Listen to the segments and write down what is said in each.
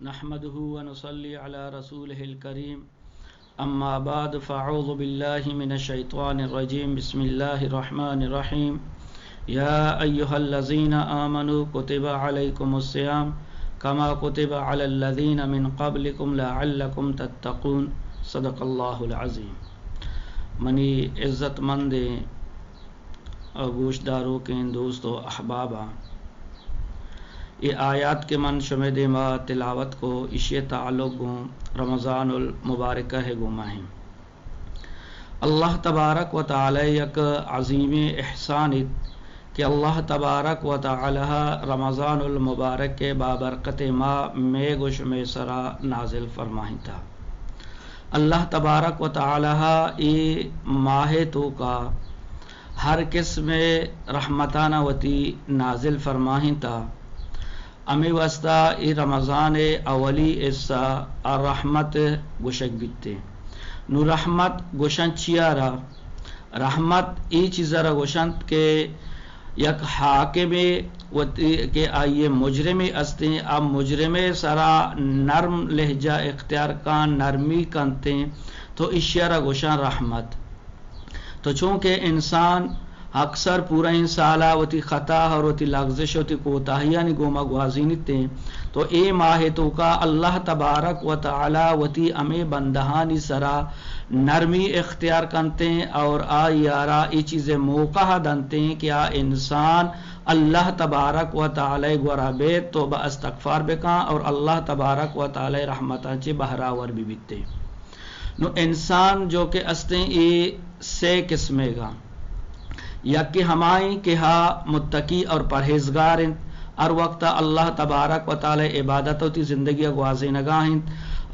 نحمده ونصلي على رسوله الكريم اما بعد فاعوذ بالله من الشيطان الرجيم بسم الله الرحمن الرحيم يا ايها الذين آمنوا كتب عليكم الصيام كما كتب على الذين من قبلكم لعلكم تتقون صدق الله العظيم. منی عزت مند گوشداروں کے دوستو احبابا، یہ آیات کے من شمد ما تلاوت کو اشی تعلق گوں رمضان المبارکہ ہے گماہم. اللہ تبارک و تعالی یک عظیم احسانت کہ اللہ تبارک و تعالی رمضان المبارک کے بابرکت ما میں گوش میں سرا نازل فرمائیں تھا. اللہ تبارک و تعالی ای ماہ تو کا ہر قسم رحمتانہ وتی نازل فرمائیں تھا. امی واسطہ ای رمضان اولی ایسا الرحمت گوشک بیتے نو رحمت گوشن چیارا رحمت ای چیزارا گوشند کے یک حاکم کے آئیے مجرمی استے اب مجرم سرا نرم لہجہ اختیار کان نرمی کنتے تو اشیارا گوشن رحمت. تو چونکہ انسان اکثر پورا انسالہ وتی خطا اور وتی لغزش وتی کوتاہیاں گوما گوازینی تے تو اے ماہ تو کا اللہ تبارک و تعالی وتی امی بندہانی سرا نرمی اختیار کنتے اور یارا ای چیزیں موقع دنتے کہ انسان اللہ تبارک و تعالی گورا بیت توبہ استغفار بکا اور اللہ تبارک و تعالی رحمتاں چے بہراور بھی بیتے. نو انسان جو کہ استے ای سے قسمے گا یا کہ ہمائیں کہ متقی اور پرہیزگار ہر وقت اللہ تبارک و تعالی عبادت ہوتی زندگی گوازے نگاہیں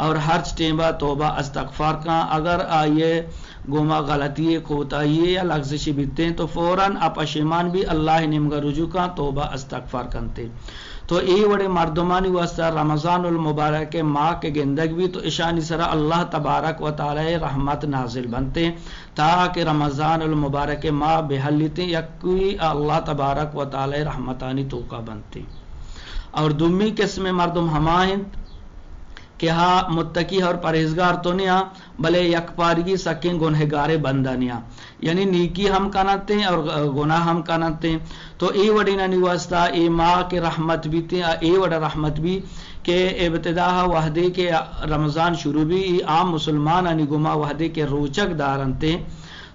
اور ہر ٹیمبا توبہ استغفار کا اگر آئیے گوما غلطی کوتاہی یا لغزشی بیتے تو فوراً پشیمان بھی اللہ نمگا رجوع کا توبہ استغفار کنتے. تو ای وڑے مردمانی واسطہ رمضان المبارک کے ماہ کے گندگ بھی تو اشانی سرا اللہ تبارک و تعالی رحمت نازل بنتے تاکہ رمضان المبارک کے ماہ بحلیتے یا کوئی اللہ تبارک و تعالی رحمتانی توقع بنتے. اور دومی قسم مردم ہمائند کہ متقی اور پرہیزگار تو نیا بلے یک پارگی سکیں گنہگار بندہ نیا یعنی نیکی ہم کانتے اور گناہ ہم کانتے. تو ای وڑی نانی واسطہ ای ماہ کے رحمت بھی تے ای وڑا رحمت بھی کہ ابتدا وحدے کے رمضان شروع بھی ای عام مسلمان انی گما وحدے کے روچک دارنتے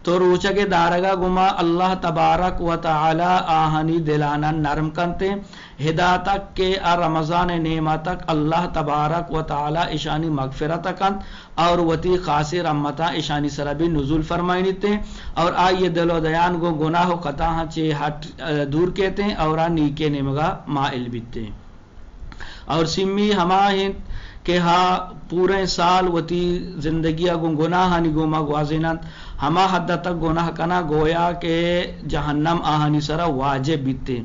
تو روچک دارگا گما اللہ تبارک و تعالی آہنی دلانا نرم کنتے ہدایتک کے رمضان نعمتک اللہ تبارک و تعالی اشانی مغفرت کنت اور وتی خاص رحمتہ اشانی سربی نزول فرمائنی تے اور آئیے دل و دیان گو گناہ و قطع چے ہٹ دور کہتے ہیں اور نیکے نمگا مائل بیتے. اور سمی ہماہند کہ پورے سال وتی زندگی گناہ نی گوما گوازینت ہما حد تک گناہ کنا گویا کہ جہنم آہنی سرا واجب بیتے.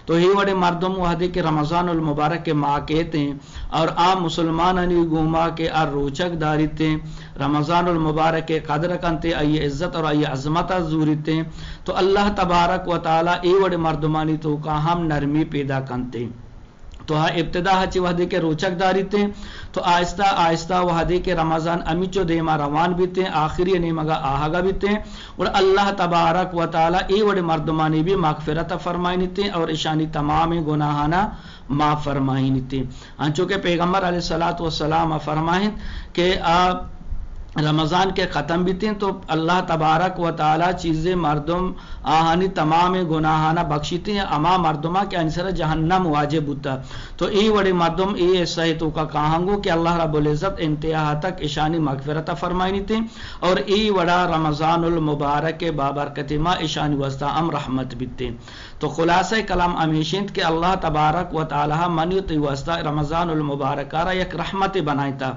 تو ہی وڑے مردم وحدے کے رمضان المبارک کے ماہ کہتے ہیں اور عام مسلمان انی گوما کے روچک داریتے رمضان المبارک کے قدر کنتے آئی عزت اور آئی عظمت زوریتے. تو اللہ تبارک و تعالی ای وڑے مردمانی تو کا ہم نرمی پیدا کنتے. تو ابتدا چی وحدے کے روچک داری تے تو آہستہ آہستہ وحدے کے رمضان امیچو دیما روان بیتے آخری نیمگا آہگا بیتے اور اللہ تبارک و تعالی ای وڑے مردمانی بھی مغفرت فرمائنی تے اور اشانی تمام گناہانا معاف فرمائنی تے. چونکہ پیغمبر علیہ السلام فرمائیں کہ رمضان کے ختم بھی تھیں تو اللہ تبارک و تعالی چیزیں مردم آہانی تمام گناہانہ بخشیتے ہیں اما مردمہ کے انسر جہنم واجب ہوتا. تو ای وڑی مردم ای ایسا ہی تو کا کہانگو کہ اللہ رب العزت انتہا تک اشانی مغفرت فرمائنی تھیں اور ای وڑا رمضان المبارک کے بابرکت ما اشانی وسطہ ام رحمت بیتے. تو خلاصہ کلام امیشند کہ اللہ تبارک و تعالی منیت وسطہ رمضان المبارک را یک رحمت بنائی تھا.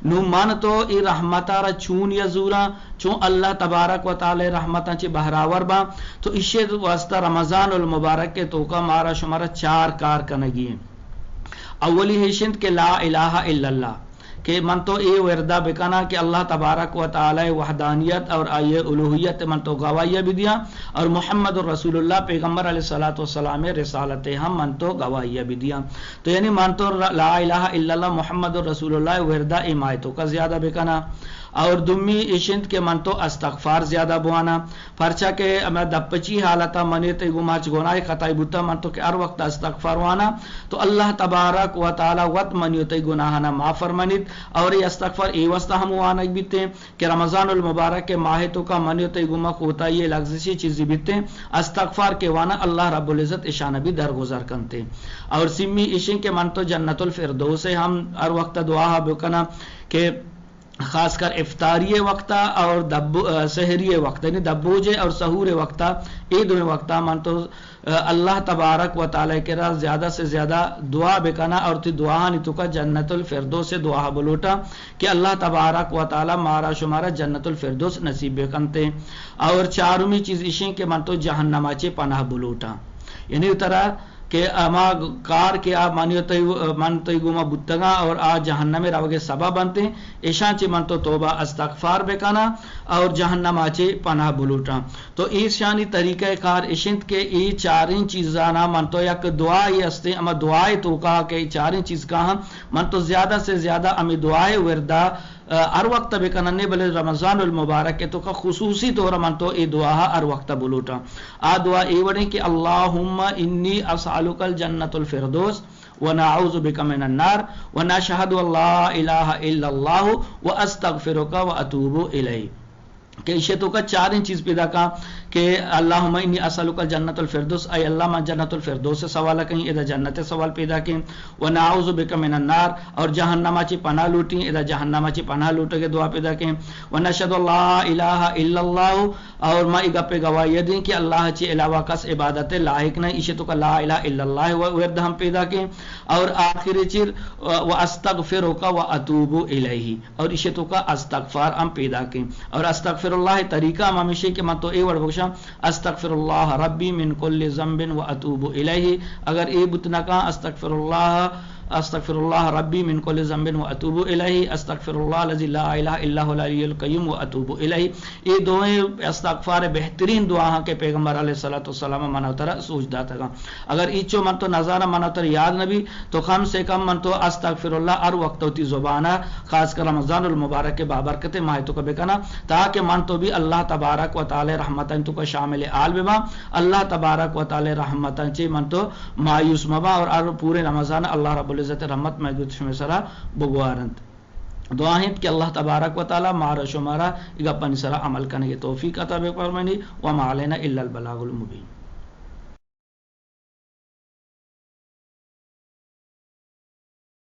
نو مان تو ای رحمت را چون یا زورا چون اللہ تبارک و تعالی رحمتاں چی بہراور با تو اسی واسطہ رمضان المبارک کے تو کا مارا شمارا 4 کار کنگی ہیں. اولی حیشند کہ لا الہ الا اللہ کہ من تو اے وردہ بکنا کہ اللہ تبارک و تعالی وحدانیت اور آئیے الوہیت من تو گواہیہ بھی دیا، اور محمد الرسول اللہ پیغمبر علیہ الصلوۃ والسلام رسالت ہم من تو گواہیہ بھی دیا. تو یعنی من تو لا الہ الا اللہ محمد الرسول اللہ وردہ ایمایتوں کا زیادہ بکنا. اور دمی اشنت کے من تو استغفار زیادہ بوانا، پرچا کہ میں دپچی حالتا منی تے گماچ گناہ خطائی بوتا من تو کہ ہر وقت استغفار وانا تو اللہ تبارک و تعالی وت منی تے گناہنا معاف فرمانیت. اور یہ استغفار ای واسطہ ہم وانا بیتے کہ رمضان المبارک کے ماہ تو کا منی تے گما ہوتا یہ لغزشی چیزی بیتے استغفار کے وانا اللہ رب العزت اشانہ بھی درگزر کنتے. اور سمی اشن کے من تو جنت الفردوس ہم ہر وقت دعا بکنا کہ خاص کر افطاری وقتا اور سحری وقت یعنی دبوجے اور سحور وقتا یہ دونوں وقتا من تو اللہ تبارک و تعالی کے راز زیادہ سے زیادہ دعا بکنا اور تی دعا نہیں تو کا جنت الفردوس سے دعا بلوٹا کہ اللہ تبارک و تعالی مارا شمارا جنت الفردوس نصیب بکنتے. اور چارمی چیز اشیں کہ من تو جہنما چے پناہ بلوٹا یعنی اترا کہ اما کار کے آپ من تو گما بتگا اور آ جہنم میں راوگے سبب بنتے ایشان چی من تو توبہ استغفار بکنا اور جہنم آچے پناہ بلوٹا. تو ایشانی طریقہ کار اشنت کے ای چاریں چیزانا من تو یک دعائی استے اما دعائی تو کہا کہ چاریں چیز کہاں من تو زیادہ سے زیادہ امی دعائی وردہ ہر وقت بکننے بلے رمضان المبارک کے تو کا خصوصی طور من تو ای دعا ہر وقت بلوٹا. آ دعا ای وڑیں کہ اللہم انی اسألک الجنت الفردوس ونعوذ بک من النار ونشہد لا الہ الا اللہ واستغفرک واتوب الیہ. کہ اسے تو کا چاریں چیز پیدا کا کہ اللہم انی اسألک الجنت الفردوس اے اللہ من جنت الفردوس سے سوال کہیں اذا جنت سوال پیدا کی، ونعوذ بک من النار اور جہنما چی پناہ لوٹیں اذا جہنما چی پناہ لوٹے کے دعا پیدا کی، ونشہد لا الہ الا اللہ اور ما اگا پہ گواہی دیں کہ اللہ چی علاوہ کس عبادت لائق نہیں، اسے تو کا لا الہ الا اللہ ورد ہم پیدا کی. اور آخری چیز واستغفرک واتوب الیہ اور اسے تو کا استغفار ہم پیدا کی. اور استغفر اللہ طریقہ مامیشی کے متو اے وڑ بخشا استغفر اللہ ربی من کل ذنب واتوب الیہ. اگر اے بتنا کا استغفر اللہ ربی من کل ذنب واتوب الیہ، استغفر اللہ الذی لا الہ الا هو الحی القیوم واتوب الیہ. یہ دونوں استغفار بہترین دعا کے پیغمبر علیہ الصلوۃ والسلام منوتر سوچدا تھا. اگر ایچو من تو نظارہ منوتر یاد نبی تو کم سے کم من تو استغفر اللہ ہر وقت ہوتی زبانہ خاص کر رمضان المبارک کے بابرکت ماہ تو کبھی کنا تاکہ من تو بھی اللہ تبارک و تعالی رحمتن تو کا شامل آل بما اللہ تبارک و تعالی رحمتن چی من تو مایوس مبا اور پورے رمضان اللہ رب العزت رحمت محدود شمی سرا بگوارند. دعائیں کہ اللہ تبارک و تعالی مارا شمارا اگا پنی سرا عمل کرنے کی توفیق عطا فرمائے وما علینا الا البلاغ المبین.